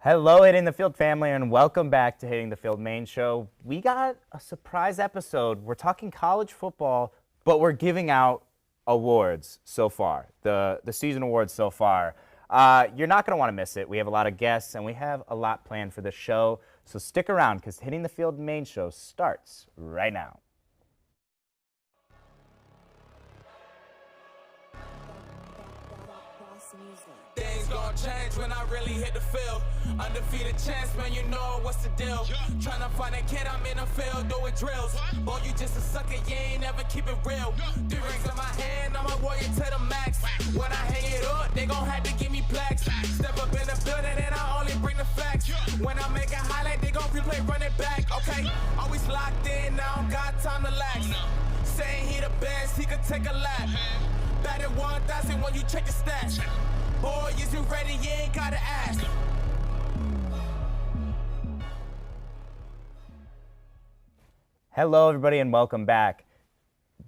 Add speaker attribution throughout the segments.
Speaker 1: Hello, Hitting the Field family, and welcome back to Hitting the Field main show. We got a surprise episode. We're talking college football, but we're giving out awards so far, the season awards so far. You're not going to want to miss it. We have a lot of guests, and we have a lot planned for the show. So stick around, because Hitting the Field main show starts right now.
Speaker 2: Things gon' change when I really hit the field. Undefeated chance, man, you know what's the deal. Tryna find a kid, I'm in the field doing drills. Boy, you just a sucker, you ain't never keep it real. 3 rings in my hand, I'm a warrior to the max. When I hang it up, they gon' have to give me plaques. Step up in the building and I only bring the facts. When I make a highlight, they gon' replay, run it back. Okay, always locked in, now I don't got time to lax. Saying he the best, he could take a lap. Batted 1,000 when you check the stats. Boy, is you ready? You ain't gotta ask.
Speaker 1: Hello, everybody, and welcome back.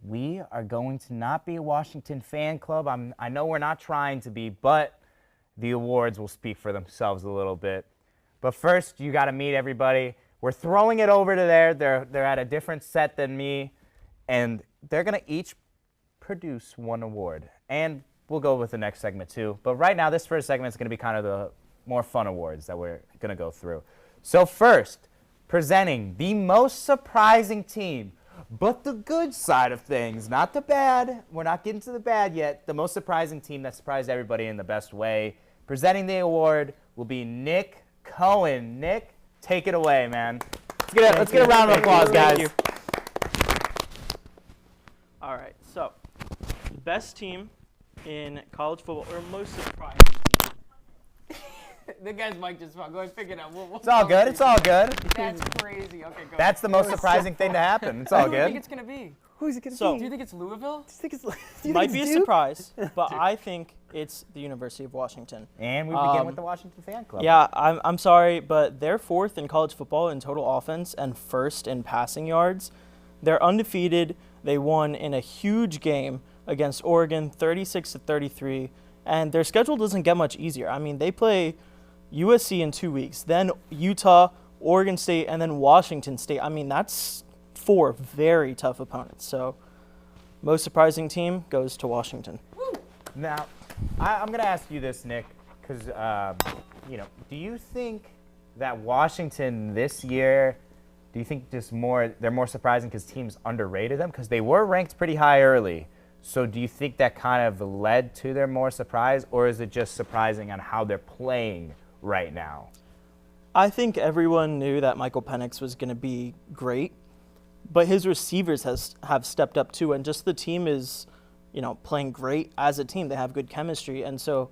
Speaker 1: We are going to not be a Washington fan club. I know we're not trying to be, but the awards will speak for themselves a little bit. But first, you got to meet everybody. We're throwing it over to there. They're at a different set than me, and they're going to each produce one award. And we'll go with the next segment too. But right now, this first segment is going to be kind of the more fun awards that we're going to go through. So first, presenting the most surprising team, but the good side of things, not the bad. We're not getting to the bad yet. The most surprising team that surprised everybody in the best way. Presenting the award will be Nick Cohen. Nick, take it away, man. Let's get a round of applause, guys.
Speaker 3: Thank you. All right, so best team in college football, or most surprising team.
Speaker 4: The guy's mic just fell. Go ahead, pick it up.
Speaker 1: It's all good. It's all good.
Speaker 4: That's crazy. Okay, go.
Speaker 1: That's the most surprising thing to happen. It's all
Speaker 4: Who do you think
Speaker 1: good.
Speaker 4: it's gonna be?
Speaker 5: Who's it going to
Speaker 3: So-
Speaker 5: be?
Speaker 4: Do you think it's Louisville?
Speaker 3: Might be a surprise, but I think it's the University of Washington.
Speaker 1: And we begin with the Washington Fan Club.
Speaker 3: Yeah, I'm sorry, but they're fourth in college football in total offense and first in passing yards. They're undefeated. They won in a huge game against Oregon, 36-33, and their schedule doesn't get much easier. I mean, they play USC in 2 weeks, then Utah, Oregon State, and then Washington State. I mean, that's 4 very tough opponents. So, most surprising team goes to Washington.
Speaker 1: Now, I'm going to ask you this, Nick, because, do you think that Washington this year, do you think they're more surprising because teams underrated them? Because they were ranked pretty high early. So do you think that kind of led to their more surprise, or is it just surprising on how they're playing right now?
Speaker 3: I think everyone knew that Michael Penix was going to be great, but his receivers have stepped up too, and just the team is, playing great as a team. They have good chemistry, and so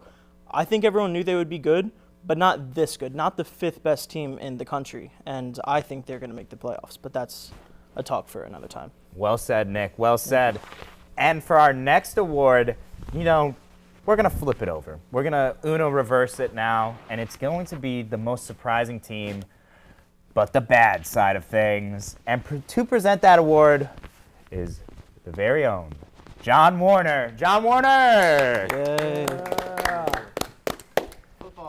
Speaker 3: I think everyone knew they would be good, but not this good, not the 5th best team in the country, and I think they're going to make the playoffs, but that's a talk for another time.
Speaker 1: Well said, Nick. Well said. And for our next award, we're going to flip it over. We're going to Uno reverse it now, and it's going to be the most surprising team, but the bad side of things. And to present that award is the very own John Warner. John Warner!
Speaker 3: Yay.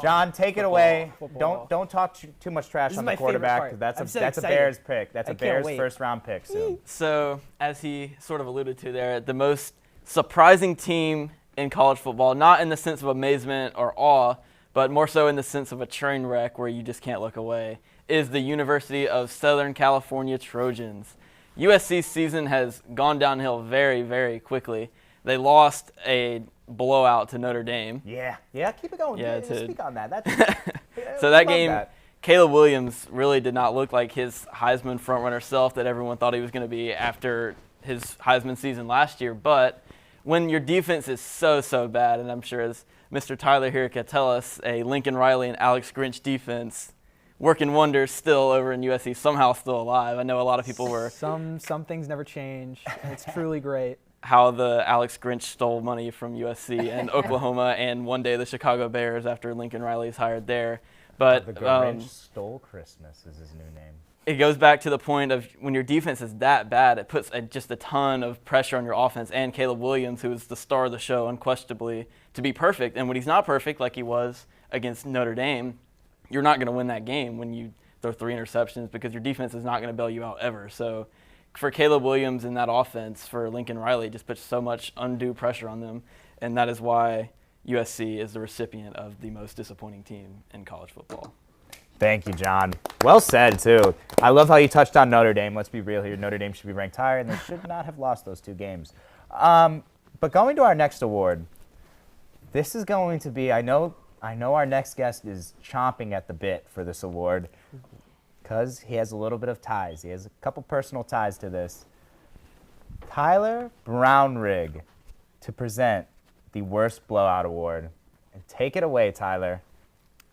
Speaker 1: John, take it away.
Speaker 3: Football.
Speaker 1: Don't talk too much trash
Speaker 5: This
Speaker 1: on
Speaker 5: is
Speaker 1: the
Speaker 5: my favorite
Speaker 1: quarterback,
Speaker 5: part.
Speaker 1: 'cause that's
Speaker 5: I'm so
Speaker 1: a
Speaker 5: excited.
Speaker 1: Bears pick. That's
Speaker 5: I
Speaker 1: a
Speaker 5: can't
Speaker 1: Bears
Speaker 5: wait.
Speaker 1: first-round pick soon.
Speaker 6: So, as he sort of alluded to there, the most surprising team in college football, not in the sense of amazement or awe, but more so in the sense of a train wreck where you just can't look away, is the University of Southern California Trojans. USC's season has gone downhill very, very quickly. They lost a blowout to Notre Dame.
Speaker 1: Yeah, keep it going.
Speaker 6: Yeah,
Speaker 1: Speak on that.
Speaker 6: So that game, Caleb Williams really did not look like his Heisman frontrunner self that everyone thought he was going to be after his Heisman season last year. But when your defense is so bad, and I'm sure as Mr. Tyler here can tell us, a Lincoln Riley and Alex Grinch defense working wonders still over in USC, somehow still alive. I know a lot of people were
Speaker 5: Some things never change. It's truly great.
Speaker 6: how the Alex Grinch stole money from USC and Oklahoma and one day the Chicago Bears after Lincoln Riley's hired there. But
Speaker 1: the Grinch stole Christmas is his new name.
Speaker 6: It goes back to the point of when your defense is that bad, it puts just a ton of pressure on your offense and Caleb Williams, who is the star of the show unquestionably, to be perfect. And when he's not perfect like he was against Notre Dame, you're not going to win that game when you throw 3 interceptions because your defense is not going to bail you out ever. So for Caleb Williams in that offense, for Lincoln Riley, it just puts so much undue pressure on them, and that is why USC is the recipient of the most disappointing team in college football.
Speaker 1: Thank you, John. Well said, too. I love how you touched on Notre Dame. Let's be real here. Notre Dame should be ranked higher, and they should not have lost those 2 games. But going to our next award, this is going to be, I know our next guest is chomping at the bit for this award because he has a little bit of ties. He has a couple personal ties to this. Tyler Brownrigg to present the Worst Blowout Award. And take it away, Tyler.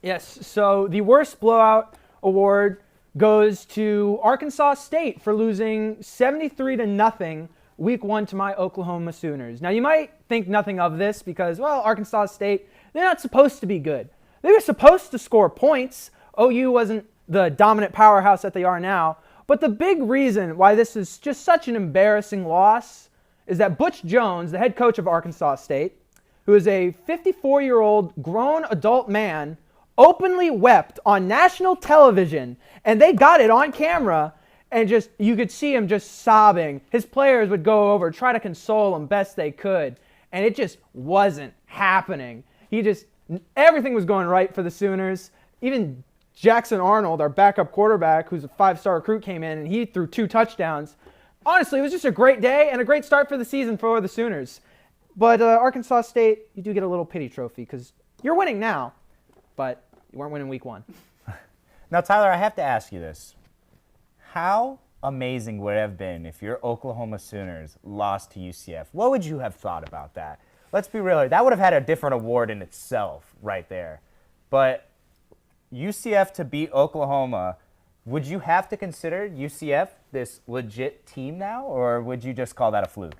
Speaker 5: Yes, so the Worst Blowout Award goes to Arkansas State for losing 73-0 Week 1 to my Oklahoma Sooners. Now, you might think nothing of this because, well, Arkansas State, they're not supposed to be good. They were supposed to score points. OU wasn't the dominant powerhouse that they are now. But the big reason why this is just such an embarrassing loss is that Butch Jones, the head coach of Arkansas State, who is a 54-year-old grown adult man, openly wept on national television, and they got it on camera, and just you could see him just sobbing. His players would go over, try to console him best they could, and it just wasn't happening. Everything was going right for the Sooners. Even Jackson Arnold, our backup quarterback, who's a 5-star recruit, came in, and he threw 2 touchdowns. Honestly, it was just a great day and a great start for the season for the Sooners. But Arkansas State, you do get a little pity trophy because you're winning now, but you weren't winning Week 1.
Speaker 1: Now, Tyler, I have to ask you this. How amazing would it have been if your Oklahoma Sooners lost to UCF? What would you have thought about that? Let's be real here. That would have had a different award in itself right there. But UCF to beat Oklahoma, would you have to consider UCF this legit team now, or would you just call that a fluke?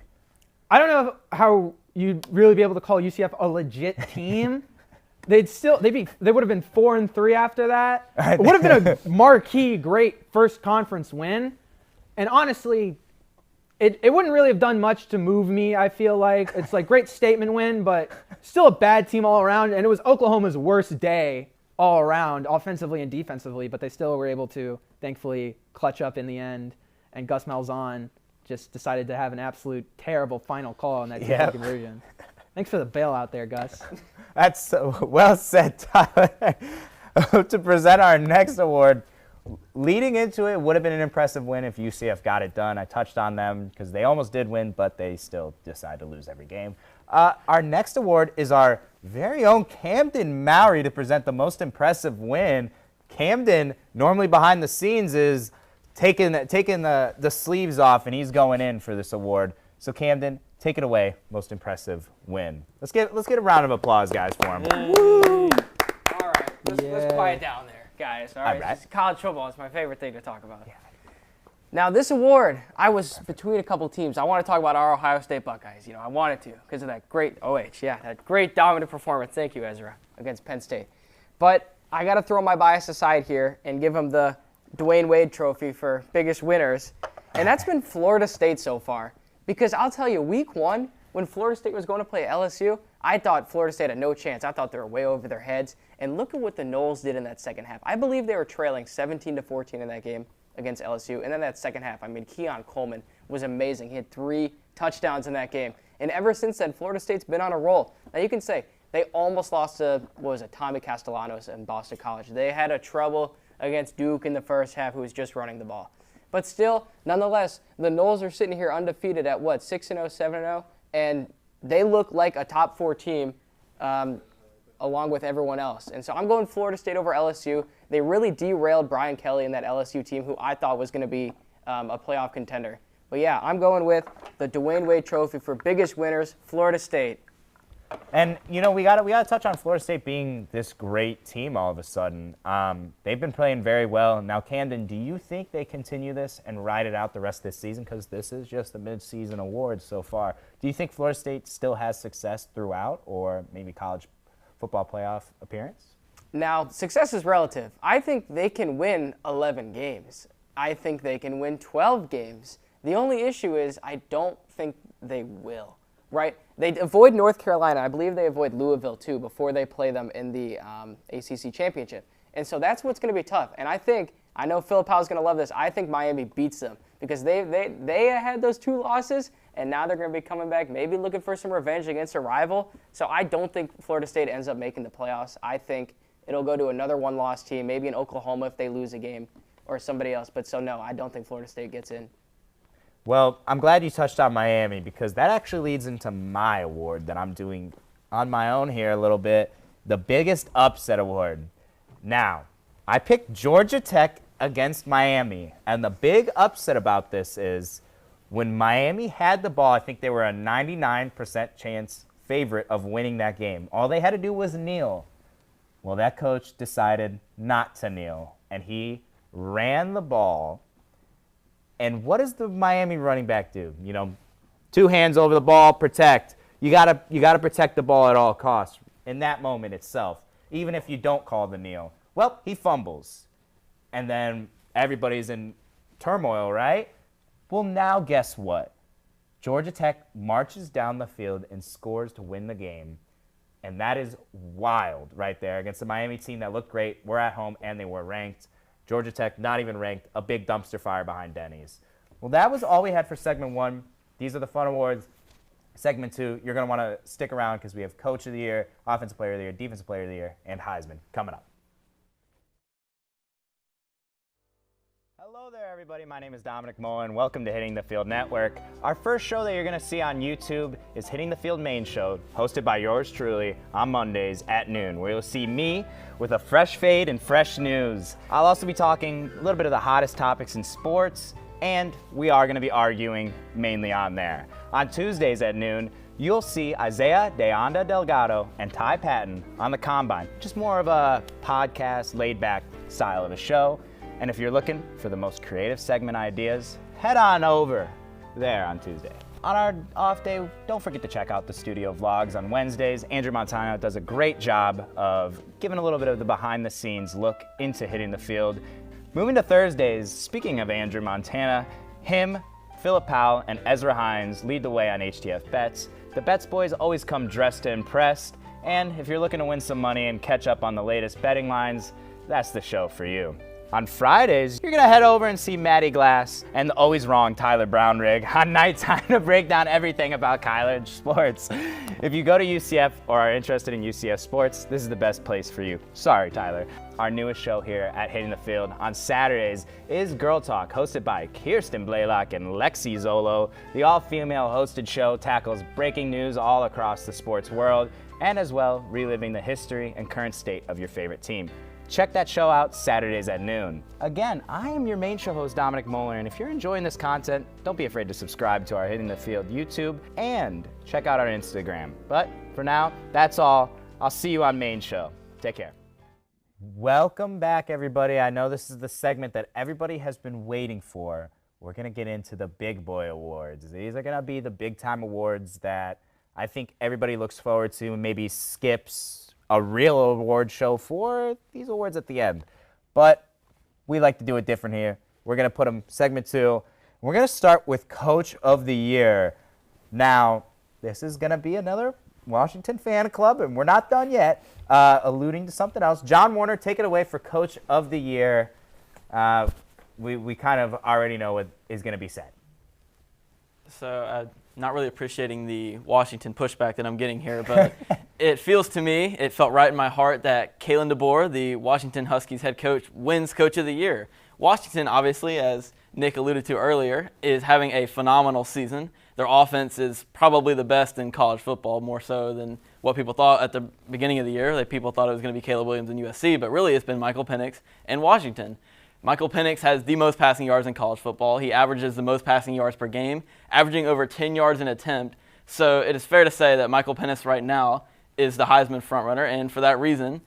Speaker 5: I don't know how you'd really be able to call UCF a legit team. They would have been 4-3 after that. It would have been a marquee, great first conference win. And honestly, it wouldn't really have done much to move me, I feel like. It's like great statement win, but still a bad team all around. And it was Oklahoma's worst day all around, offensively and defensively, but they still were able to, thankfully, clutch up in the end. And Gus Malzahn just decided to have an absolute terrible final call on that two-point conversion. Thanks for the bailout there, Gus.
Speaker 1: That's so well said, Tyler. To present our next award, leading into it would have been an impressive win if UCF got it done. I touched on them because they almost did win, but they still decide to lose every game. Our next award is our very own Camden Mowry to present the most impressive win. Camden, normally behind the scenes, is taking the sleeves off, and he's going in for this award. So Camden, take it away, most impressive win. Let's get a round of applause, guys, for him.
Speaker 4: Woo! All right, let's quiet down there, guys. All right, college football is my favorite thing to talk about. Yeah. Now, this award, I was between a couple teams. I want to talk about our Ohio State Buckeyes. I wanted to because of that great that great dominant performance. Thank you, Ezra, against Penn State. But I got to throw my bias aside here and give them the Dwayne Wade Trophy for biggest winners, and that's been Florida State so far. Because I'll tell you, Week 1, when Florida State was going to play LSU, I thought Florida State had no chance. I thought they were way over their heads. And look at what the Noles did in that second half. I believe they were trailing 17-14 in that game against LSU. And then that second half, Keon Coleman was amazing. He had 3 touchdowns in that game. And ever since then, Florida State's been on a roll. Now, you can say they almost lost to, Tommy Castellanos in Boston College. They had a trouble against Duke in the first half, who was just running the ball. But still, nonetheless, the Noles are sitting here undefeated at 6-0, 7-0, and they look like a top 4 team along with everyone else. And so I'm going Florida State over LSU. They really derailed Brian Kelly and that LSU team, who I thought was going to be a playoff contender. But yeah, I'm going with the Dwayne Wade Trophy for biggest winners, Florida State.
Speaker 1: And we gotta touch on Florida State being this great team all of a sudden. They've been playing very well. Now, Camden, do you think they continue this and ride it out the rest of this season? Because this is just the midseason award so far. Do you think Florida State still has success throughout, or maybe college football playoff appearance?
Speaker 4: Now, success is relative. I think they can win 11 games. I think they can win 12 games. The only issue is I don't think they will. Right? They avoid North Carolina. I believe they avoid Louisville, too, before they play them in the ACC Championship. And so that's what's going to be tough. And I know Phil Powell's going to love this. I think Miami beats them because they had those 2 losses, and now they're going to be coming back, maybe looking for some revenge against a rival. So I don't think Florida State ends up making the playoffs. I think it'll go to another 1-loss team, maybe in Oklahoma if they lose a game or somebody else. But so, no, I don't think Florida State gets in.
Speaker 1: Well, I'm glad you touched on Miami because that actually leads into my award that I'm doing on my own here a little bit, the biggest upset award. Now, I picked Georgia Tech against Miami, and the big upset about this is when Miami had the ball, I think they were a 99% chance favorite of winning that game. All they had to do was kneel. Well, that coach decided not to kneel, and he ran the ball. And what does the Miami running back do? 2 hands over the ball, protect. You gotta protect the ball at all costs in that moment itself, even if you don't call the kneel. Well, he fumbles. And then everybody's in turmoil, right? Well, now guess what? Georgia Tech marches down the field and scores to win the game. And that is wild right there against the Miami team that looked great. We're at home, and they were ranked. Georgia Tech, not even ranked, a big dumpster fire behind Denny's. Well, that was all we had for Segment 1. These are the fun awards. Segment 2, you're going to want to stick around because we have Coach of the Year, Offensive Player of the Year, Defensive Player of the Year, and Heisman coming up. Hello there, everybody. My name is Dominic Moller, and welcome to Hitting the Field Network. Our first show that you're going to see on YouTube is Hitting the Field Main Show, hosted by yours truly on Mondays at noon, where you'll see me with a fresh fade and fresh news. I'll also be talking a little bit of the hottest topics in sports, and we are going to be arguing mainly on there. On Tuesdays at noon, you'll see Isaiah De Anda Delgado and Ty Patton on the Combine, just more of a podcast, laid-back style of a show. And if you're looking for the most creative segment ideas, head on over there on Tuesday. On our off day, don't forget to check out the studio vlogs on Wednesdays. Andrew Montano does a great job of giving a little bit of the behind-the-scenes look into Hitting the Field. Moving to Thursdays, speaking of Andrew Montana, him, Philip Powell, and Ezra Hines lead the way on HTF Bets. The Bets boys always come dressed to impress, and if you're looking to win some money and catch up on the latest betting lines, that's the show for you. On Fridays, you're going to head over and see Maddie Glass and the always wrong Tyler Brownrigg on Nighttime to break down everything about college sports. If you go to UCF or are interested in UCF sports, this is the best place for you. Sorry, Tyler. Our newest show here at Hitting the Field on Saturdays is Girl Talk, hosted by Kirsten Blaylock and Lexi Zolo. The all-female hosted show tackles breaking news all across the sports world and as well reliving the history and current state of your favorite team. Check that show out Saturdays at noon. Again, I am your main show host, Dominic Moller, and if you're enjoying this content, don't be afraid to subscribe to our Hitting the Field YouTube and check out our Instagram. But for now, that's all. I'll see you on main show. Take care. Welcome back, everybody. I know this is the segment that everybody has been waiting for. We're going to get into the Big Boy Awards. These are going to be the big-time awards that I think everybody looks forward to and maybe skips a real award show for these awards at the end. But we like to do it different here. We're going to put them segment 2. We're going to start with Coach of the Year. Now, this is going to be another Washington fan club, and we're not done yet, alluding to something else. John Warner, take it away for Coach of the Year. We kind of already know what is going to be said.
Speaker 6: So, not really appreciating the Washington pushback that I'm getting here, but it felt right in my heart that Kalen DeBoer, the Washington Huskies head coach, wins Coach of the Year. Washington, obviously, as Nick alluded to earlier, is having a phenomenal season. Their offense is probably the best in college football, more so than what people thought at the beginning of the year. People thought it was going to be Caleb Williams and USC, but really it's been Michael Penix and Washington. Michael Penix has the most passing yards in college football. He averages the most passing yards per game, averaging over 10 yards an attempt. So it is fair to say that Michael Penix right now is the Heisman frontrunner, and for that reason,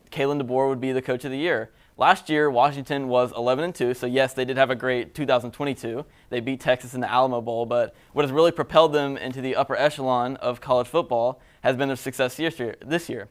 Speaker 6: Kalen DeBoer would be the Coach of the Year. Last year, Washington was 11-2, so yes, they did have a great 2022. They beat Texas in the Alamo Bowl, but what has really propelled them into the upper echelon of college football has been their success this year.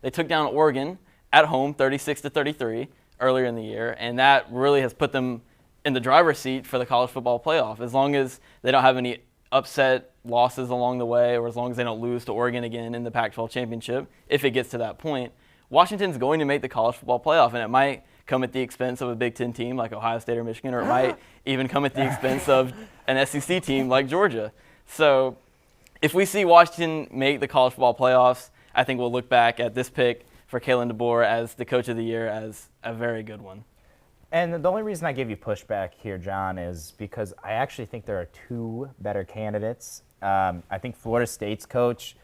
Speaker 6: They took down Oregon at home 36-33 earlier in the year, and that really has put them in the driver's seat for the college football playoff. As long as they don't have any upset losses along the way, or as long as they don't lose to Oregon again in the Pac-12 championship, if it gets to that point, Washington's going to make the college football playoff, and it might come at the expense of a Big Ten team like Ohio State or Michigan, or it might even come at the expense of an SEC team like Georgia. So if we see Washington make the college football playoffs, I think we'll look back at this pick for Kalen DeBoer as the coach of the year as a very good one.
Speaker 1: And the only reason I give you pushback here, John, is because I actually think there are two better candidates. I think Florida State's coach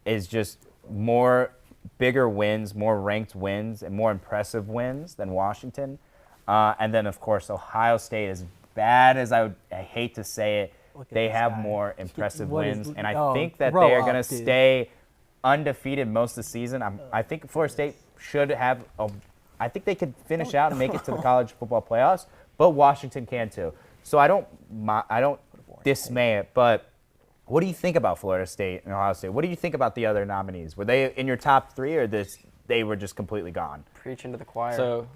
Speaker 1: is just more bigger wins, more ranked wins, and more impressive wins than Washington. And then, of course, Ohio State, as bad as I hate to say it, they have more impressive wins. And I think that they are going to stay undefeated most of the season. I think Florida State should have I think they could finish out and make it to the college football playoffs, but Washington can too. So I don't dismay it, but what do you think about Florida State and Ohio State? What do you think about the other nominees? Were they in your top three, or they were just completely gone?
Speaker 4: Preaching to the choir.
Speaker 6: So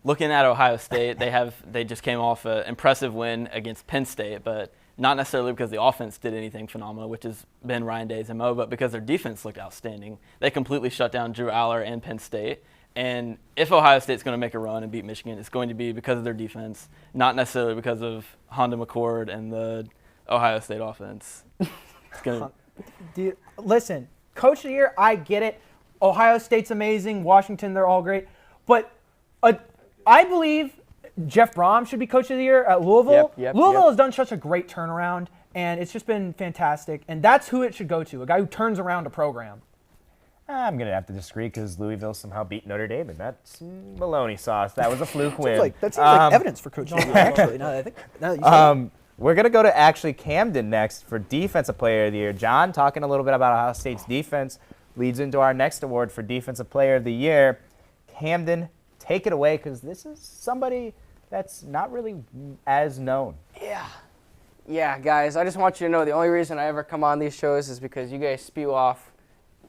Speaker 6: looking at Ohio State, they just came off an impressive win against Penn State, but not necessarily because the offense did anything phenomenal, which has been Ryan Day's MO, but because their defense looked outstanding. They completely shut down Drew Aller and Penn State. And if Ohio State's going to make a run and beat Michigan, it's going to be because of their defense, not necessarily because of Honda McCord and the Ohio State offense.
Speaker 5: Dude, listen, coach of the year, I get it. Ohio State's amazing. Washington, they're all great. But I believe Jeff Brom should be coach of the year at Louisville. Louisville has done such a great turnaround, and it's just been fantastic. And that's who it should go to, a guy who turns around a program.
Speaker 1: I'm going to have to disagree because Louisville somehow beat Notre Dame, and that's bologna sauce. That was a fluke win.
Speaker 7: That seems like evidence for coach of the year, actually. Now that you say it.
Speaker 1: We're going to go to actually Camden next for Defensive Player of the Year. John, talking a little bit about Ohio State's defense, leads into our next award for Defensive Player of the Year. Camden, take it away, because this is somebody that's not really as known.
Speaker 4: Yeah, guys, I just want you to know the only reason I ever come on these shows is because you guys spew off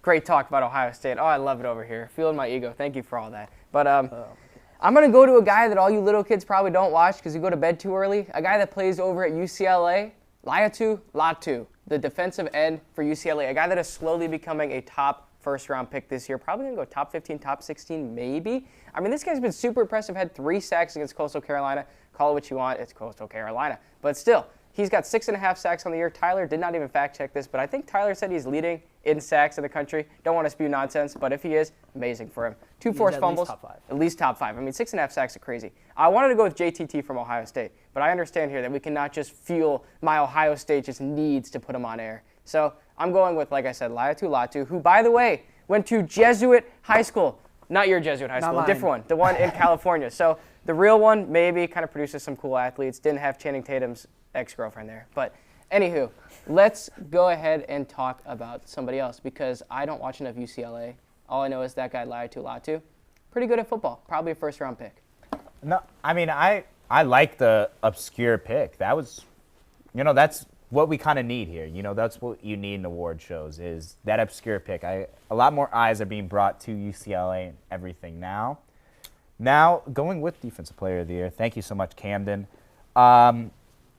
Speaker 4: great talk about Ohio State. Oh, I love it over here. Feeling my ego. Thank you for all that. But I'm going to go to a guy that all you little kids probably don't watch because you go to bed too early. A guy that plays over at UCLA, Laiatu Latu, the defensive end for UCLA. A guy that is slowly becoming a top first-round pick this year. Probably going to go top 15, top 16, maybe. I mean, this guy's been super impressive. Had 3 sacks against Coastal Carolina. Call it what you want. It's Coastal Carolina. But still, he's got 6.5 sacks on the year. Tyler did not even fact-check this, but I think Tyler said he's leading in sacks in the country. Don't want to spew nonsense, but if he is, amazing for him. 2 forced fumbles. At least top 5. I mean, 6.5 sacks are crazy. I wanted to go with JTT from Ohio State, but I understand here that we cannot just fuel my Ohio State just needs to put him on air. So I'm going with, like I said, Laiatu Latu, who, by the way, went to Jesuit High School. Not your Jesuit High School, a different one. The one in California. So the real one maybe kind of produces some cool athletes. Didn't have Channing Tatum's ex-girlfriend there. But anywho, let's go ahead and talk about somebody else because I don't watch enough UCLA. All I know is that guy Laiatu Latu. Pretty good at football. Probably a first-round pick.
Speaker 1: No, I mean, I like the obscure pick. That was, that's what we kind of need here. That's what you need in award shows is that obscure pick. A lot more eyes are being brought to UCLA and everything now. Now, going with Defensive Player of the Year, thank you so much, Camden,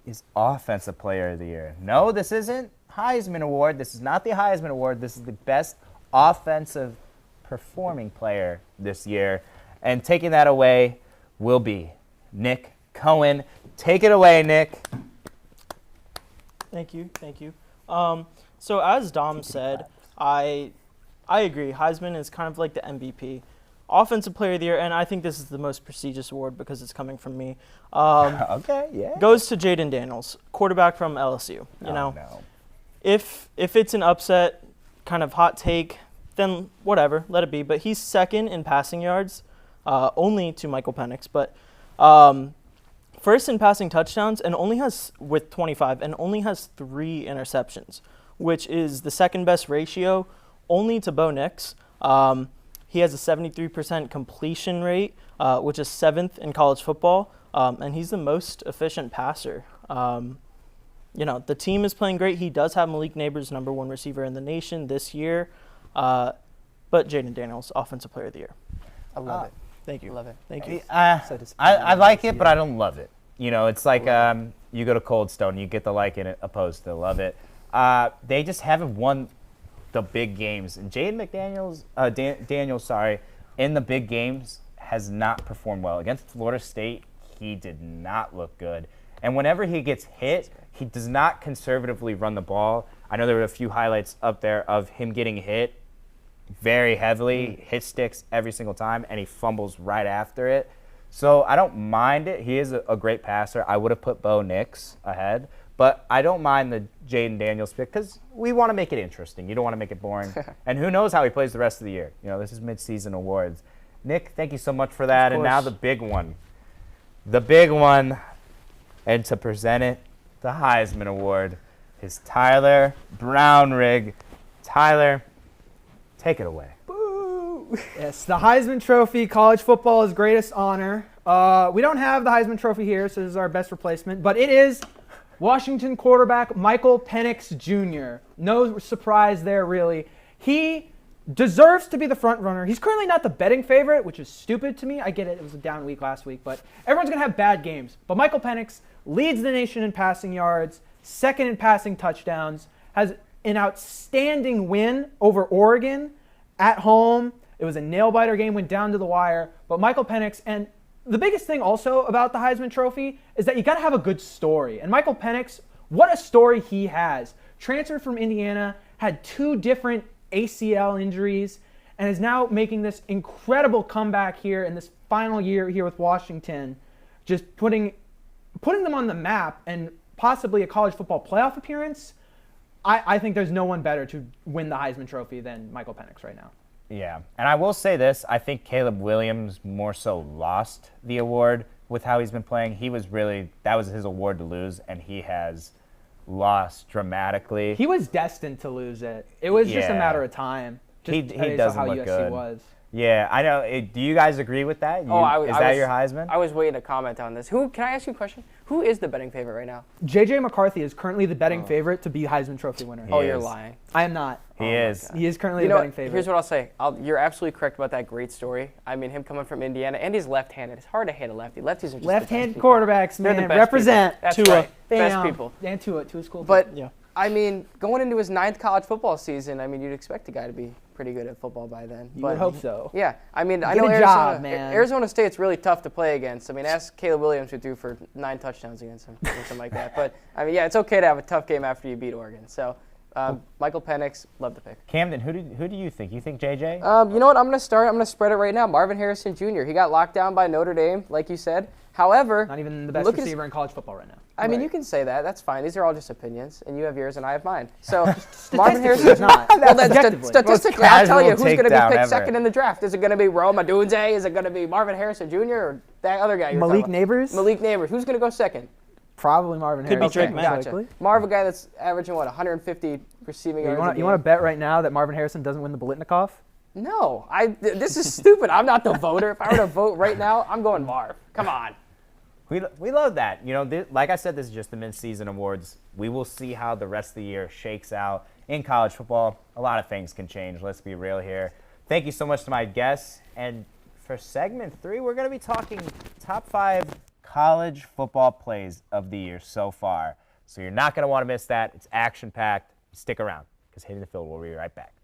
Speaker 1: is Offensive Player of the Year. No, this isn't Heisman Award. This is not the Heisman Award. This is the best offensive performing player this year. And taking that away will be Nick Cohen. Take it away, Nick.
Speaker 3: Thank you. So as Dom said, I agree. Heisman is kind of like the MVP. Offensive Player of the Year, and I think this is the most prestigious award because it's coming from me.
Speaker 1: Okay, yeah.
Speaker 3: Goes to Jaden Daniels, quarterback from LSU.
Speaker 1: No.
Speaker 3: If it's an upset, kind of hot take, then whatever, let it be. But he's second in passing yards, only to Michael Penix, but first in passing touchdowns, and only has with 25, and only has 3 interceptions, which is the second best ratio, only to Bo Nix. He has a 73% completion rate, which is 7th in college football, and he's the most efficient passer. The team is playing great. He does have Malik Neighbors, number 1 receiver in the nation this year, but Jaden Daniels, Offensive Player of the Year.
Speaker 4: I love it.
Speaker 3: Thank you.
Speaker 4: Love it.
Speaker 3: Thank you.
Speaker 1: I like it, but I don't love it. It's like you go to Cold Stone, you get the like in it opposed to love it. They just haven't won the big games. And Jaden Daniels, in the big games has not performed well. Against Florida State, he did not look good. And whenever he gets hit, he does not conservatively run the ball. I know there were a few highlights up there of him getting hit very heavily, hit sticks every single time, and he fumbles right after it. So I don't mind it. He is a great passer. I would have put Bo Nix ahead, but I don't mind the Jaden Daniels pick because we want to make it interesting. You don't want to make it boring. And who knows how he plays the rest of the year. You know, this is midseason awards. Nick, thank you so much for that. And now the big one. The big one. And to present it, the Heisman Award is Tyler Brownrigg. Tyler, take it away.
Speaker 5: Yes, the Heisman Trophy, college football's greatest honor. We don't have the Heisman Trophy here, so this is our best replacement, but it is Washington quarterback Michael Penix Jr. No surprise there, really. He deserves to be the front runner. He's currently not the betting favorite, which is stupid to me. I get it. It was a down week last week, but everyone's going to have bad games. But Michael Penix leads the nation in passing yards, second in passing touchdowns, has an outstanding win over Oregon at home. It was a nail-biter game, went down to the wire. But Michael Penix, and the biggest thing also about the Heisman Trophy is that you got to have a good story. And Michael Penix, what a story he has. Transferred from Indiana, had 2 different ACL injuries, and is now making this incredible comeback here in this final year here with Washington, just putting them on the map and possibly a college football playoff appearance. I think there's no one better to win the Heisman Trophy than Michael Penix right now.
Speaker 1: Yeah, and I will say this. I think Caleb Williams more so lost the award with how he's been playing. That was his award to lose, and he has lost dramatically.
Speaker 5: He was destined to lose it. It was just a matter of time.
Speaker 1: He doesn't look
Speaker 5: USC
Speaker 1: good.
Speaker 5: Was.
Speaker 1: Yeah, I know. Do you guys agree with that? Is that your Heisman?
Speaker 4: I was waiting to comment on this. Can I ask you a question? Who is the betting favorite right now?
Speaker 5: J.J. McCarthy is currently the betting favorite to be Heisman Trophy winner.
Speaker 4: You're lying.
Speaker 5: I am not.
Speaker 1: He is.
Speaker 5: He is currently the betting favorite.
Speaker 4: Here's what I'll say. You're absolutely correct about that great story. I mean, him coming from Indiana, and he's left-handed. It's hard to hit a lefty. Lefties are just
Speaker 5: left-handed quarterbacks, man.
Speaker 4: They're the best
Speaker 5: Represent.
Speaker 4: People. That's
Speaker 3: Tua.
Speaker 4: right. Best people.
Speaker 5: And Tua's cool.
Speaker 4: But,
Speaker 3: yeah.
Speaker 4: I mean, going into his 9th college football season, I mean, you'd expect the guy to be pretty good at football by then.
Speaker 5: You would hope so.
Speaker 4: Yeah. I mean, I
Speaker 5: Get
Speaker 4: know
Speaker 5: a job, man.
Speaker 4: Arizona State's really tough to play against. I mean, ask Caleb Williams who threw for 9 touchdowns against him or something like that. But, I mean, yeah, it's okay to have a tough game after you beat Oregon. So, Michael Penix, love the pick.
Speaker 1: Camden, who do you think? You think JJ?
Speaker 4: You know what? I'm going to spread it right now. Marvin Harrison Jr. He got locked down by Notre Dame, like you said. However,
Speaker 5: not even the best receiver in college football right now.
Speaker 4: I mean, you can say that. That's fine. These are all just opinions, and you have yours and I have mine. So Marvin Harrison's
Speaker 5: not.
Speaker 4: Statistically, I'll tell you who's going to be picked
Speaker 1: ever.
Speaker 4: second in the draft. Is it going to be Rome Odunze? Is it going to be Marvin Harrison Jr. or that other guy?
Speaker 5: Malik Neighbors?
Speaker 4: Malik Neighbors. Who's going to go second?
Speaker 5: Probably Marvin
Speaker 3: Could
Speaker 5: Harrison.
Speaker 3: be Drake May.
Speaker 4: Gotcha. Marvin, a guy that's averaging, 150 receiving yards.
Speaker 5: You want to bet right now that Marvin Harrison doesn't win the Biletnikoff?
Speaker 4: No. This is stupid. I'm not the voter. If I were to vote right now, I'm going Marv. Come on.
Speaker 1: We love that. You know, like I said, this is just the mid-season awards. We will see how the rest of the year shakes out in college football. A lot of things can change. Let's be real here. Thank you so much to my guests. And for segment 3, we're going to be talking top 5 college football plays of the year so far. So you're not going to want to miss that. It's action-packed. Stick around, because Hitting the Field will be right back.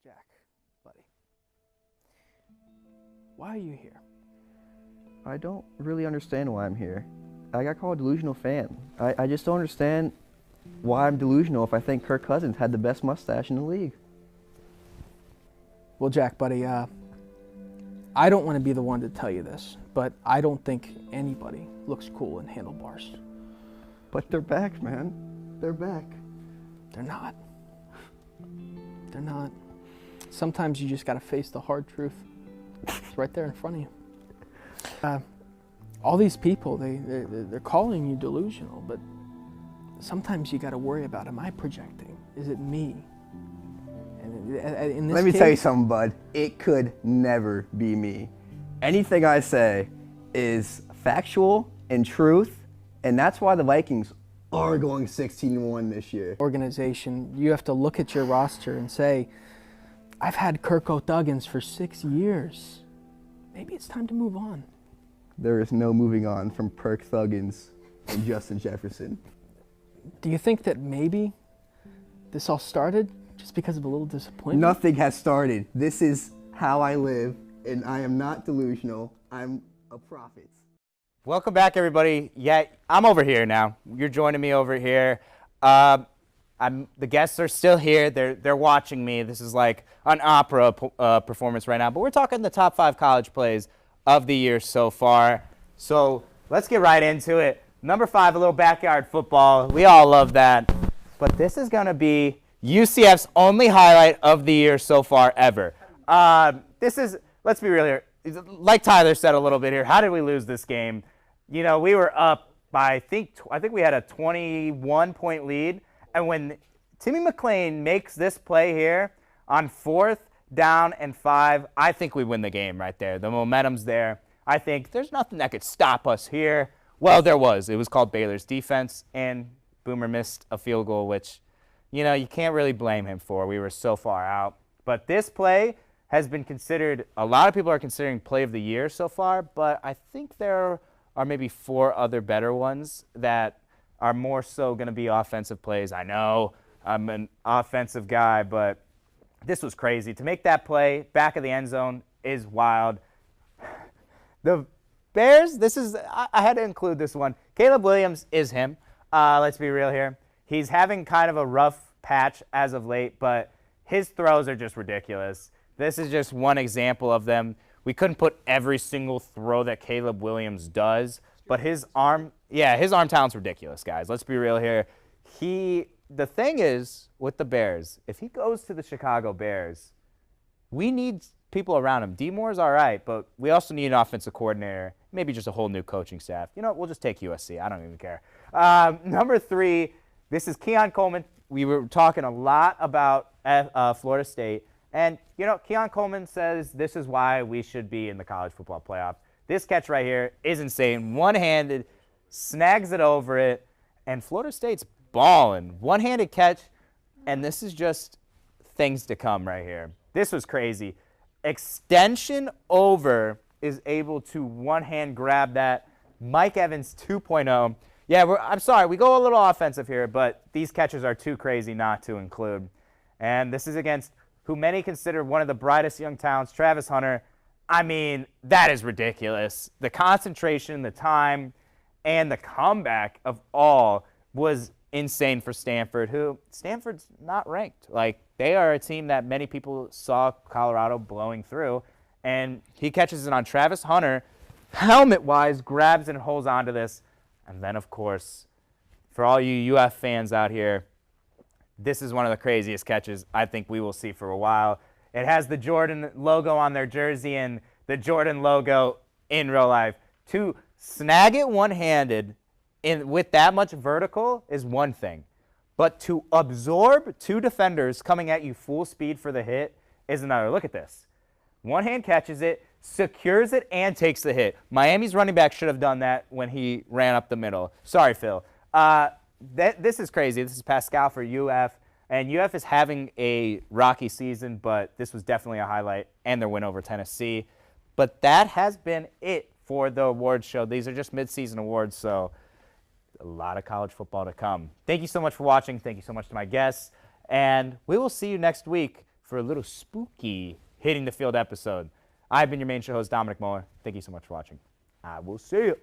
Speaker 4: Jack, buddy. Why are you here?
Speaker 7: I don't really understand why I'm here. I got called a delusional fan. I just don't understand why I'm delusional if I think Kirk Cousins had the best mustache in the league.
Speaker 8: Well, Jack, buddy, I don't want to be the one to tell you this, but I don't think anybody looks cool in handlebars.
Speaker 7: But they're back, man. They're back.
Speaker 8: They're not. They're not. Sometimes you just got to face the hard truth. It's right there in front of you. All these people, they're calling you delusional, but sometimes you got to worry about, am I projecting? Is it me? And in this
Speaker 7: Let me
Speaker 8: case,
Speaker 7: tell you something, bud. It could never be me. Anything I say is factual and truth, and that's why the Vikings are going 16-1 this year.
Speaker 8: Organization, you have to look at your roster and say, I've had Kirk Thuggins for 6 years. Maybe it's time to move on.
Speaker 7: There is no moving on from Perk Thuggins and Justin Jefferson.
Speaker 8: Do you think that maybe this all started just because of a little disappointment?
Speaker 7: Nothing has started. This is how I live, and I am not delusional. I'm a prophet.
Speaker 1: Welcome back, everybody. Yeah, I'm over here now. You're joining me over here. The guests are still here. They're watching me. This is like an opera performance right now. But we're talking the top 5 college plays of the year so far. So let's get right into it. Number 5, a little backyard football. We all love that. But this is going to be UCF's only highlight of the year so far ever. This is, let's be real here. Like Tyler said a little bit here, how did we lose this game? You know, we were up by, I think we had a 21-point lead. And when Timmy McClain makes this play here on 4th down and 5, I think we win the game right there. The momentum's there. I think there's nothing that could stop us here. Well, there was. It was called Baylor's defense, and Boomer missed a field goal, which, you know, you can't really blame him for. We were so far out. But this play has been considered, a lot of people are considering play of the year so far, but I think there are maybe 4 other better ones that are more so going to be offensive plays. I know I'm an offensive guy, but this was crazy. To make that play back of the end zone is wild. The Bears, I had to include this one. Caleb Williams is him. Let's be real here. He's having kind of a rough patch as of late, but his throws are just ridiculous. This is just one example of them. We couldn't put every single throw that Caleb Williams does, but his arm talent's ridiculous, guys. Let's be real here. The thing is with the Bears, if he goes to the Chicago Bears, we need people around him. D. Moore's all right, but we also need an offensive coordinator, maybe just a whole new coaching staff. You know, we'll just take USC. I don't even care. Number 3, this is Keon Coleman. We were talking a lot about Florida State. And, you know, Keon Coleman says this is why we should be in the college football playoff. This catch right here is insane. One-handed, snags it over it, and Florida State's balling. One-handed catch, and this is just things to come right here. This was crazy. Extension over is able to one-hand grab that. Mike Evans 2.0. Yeah, I'm sorry, we go a little offensive here, but these catches are too crazy not to include. And this is against who many consider one of the brightest young talents, Travis Hunter. I mean, that is ridiculous. The concentration, the time, and the comeback of all was insane for Stanford, Stanford's not ranked. Like, they are a team that many people saw Colorado blowing through, and he catches it on Travis Hunter, helmet-wise, grabs and holds onto this. And then, of course, for all you UF fans out here, this is one of the craziest catches I think we will see for a while. It has the Jordan logo on their jersey and the Jordan logo in real life. To snag it one-handed with that much vertical is one thing. But to absorb 2 defenders coming at you full speed for the hit is another. Look at this. One hand catches it, secures it, and takes the hit. Miami's running back should have done that when he ran up the middle. Sorry, Phil. This is crazy. This is Pascal for UF. And UF is having a rocky season, but this was definitely a highlight, and their win over Tennessee. But that has been it for the awards show. These are just mid-season awards, so a lot of college football to come. Thank you so much for watching. Thank you so much to my guests. And we will see you next week for a little spooky Hitting the Field episode. I've been your main show host, Dominic Moller. Thank you so much for watching. I will see you.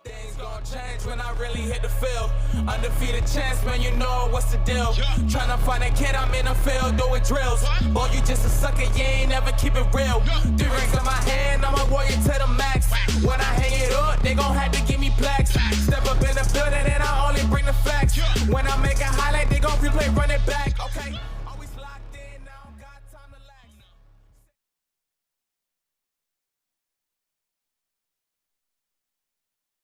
Speaker 2: Things gon' change when I really hit the field. Undefeated champs, man, you know what's the deal. Tryna find a kid, I'm in the field doing drills. Boy, you just a sucker, you ain't never keep it real. 3 rings in my hand, I'm a warrior to the max. When I hang it up, they gon' have to give me plaques. Step up in the building and I only bring the facts. When I make a highlight, they gon' replay, run it back.